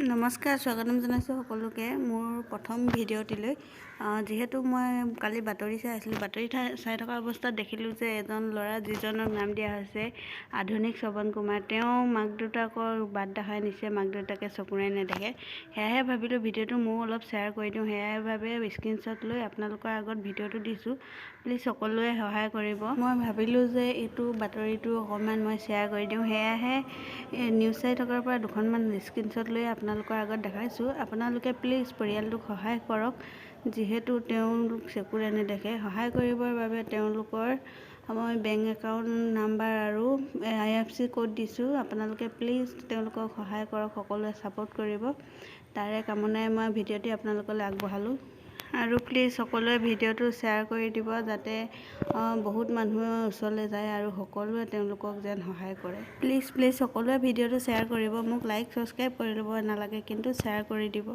নমস্কাৰ, স্বাগতম জনাইছোঁ সকলোকে মোৰ প্ৰথম ভিডিঅ'টিলৈ। যিহেতু মই কালি বাতৰি চাই আছিলোঁ, বাতৰি চাই থকা অৱস্থাত দেখিলোঁ যে এজন ল'ৰা যিজনক নাম দিয়া হৈছে আধুনিক শ্ৰৱণ কুমাৰ, তেওঁ মাক দেউতাকৰ বাট দেখাই নিছে, মাক দেউতাকে চকুৰে নেদেখে। সেয়াহে ভাবিলোঁ ভিডিঅ'টো ময়ো অলপ শ্বেয়াৰ কৰি দিওঁ। সেয়াই ভাবে স্ক্ৰীনশ্বট লৈ আপোনালোকৰ আগত ভিডিঅ'টো দিছোঁ। প্লিজ সকলোৱে সহায় কৰিব। মই ভাবিলোঁ যে এইটো বাতৰিটো অকণমান মই শ্বেয়াৰ কৰি দিওঁ। সেয়াহে নিউজ চাই থকাৰ পৰা দুখনমান স্ক্ৰীনশ্বট লৈ আপোনালোকৰ আগত দেখাইছোঁ। আপোনালোকে প্লিজ পৰিয়ালটোক সহায় কৰক, যিহেতু তেওঁলোক চকুৰে নেদেখে। সহায় কৰিবৰ বাবে তেওঁলোকৰ মই বেংক একাউণ্ট নাম্বাৰ আৰু IFSC কোড দিছোঁ। আপোনালোকে প্লিজ তেওঁলোকক সহায় কৰক, সকলোৱে ছাপোৰ্ট কৰিব। তাৰে কামনাই মই ভিডিঅ'টি আপোনালোকলৈ আগবঢ়ালোঁ। আৰু প্লিজ সকলোৱে ভিডিঅ'টো শ্বেয়াৰ কৰি দিব, যাতে বহুত মানুহৰ ওচৰলৈ যায় আৰু সকলোৱে তেওঁলোকক যেন সহায় কৰে। প্লিজ সকলোৱে ভিডিঅ'টো শ্বেয়াৰ কৰিব। মোক লাইক ছাবস্ক্ৰাইব কৰি ল'ব নালাগে, কিন্তু শ্বেয়াৰ কৰি দিব।